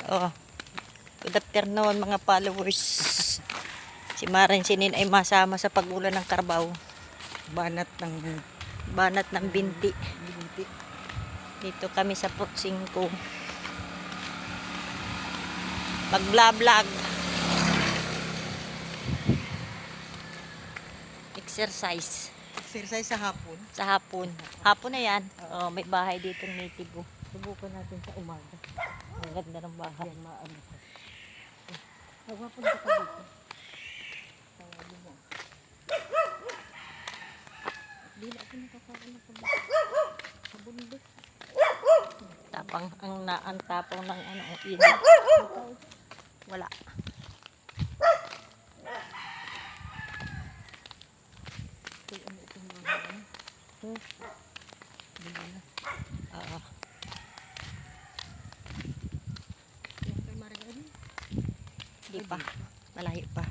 Oh. Good afternoon mga followers. Si Marin Sinin ay masama sa pagulan ng Carabao. Banat ng Binti. binti. Dito kami sa Port 5. Mag-vlog. Exercise. Exercise sa hapon. Sa hapon. Hapon na yan. Oh, may bahay dito native. Oh. Subukan natin sa umaga. Ang ganda ng bahay. Yan maano ko. Nagwapunta ka dito. Sabi mo. Di na ako nakakain na sa bundok. Tapang ang tapang ng ano ang init. Wala. Kaya ano itong mga ano? Oo. Yan kay Margarine. Di pa. Malayo pa.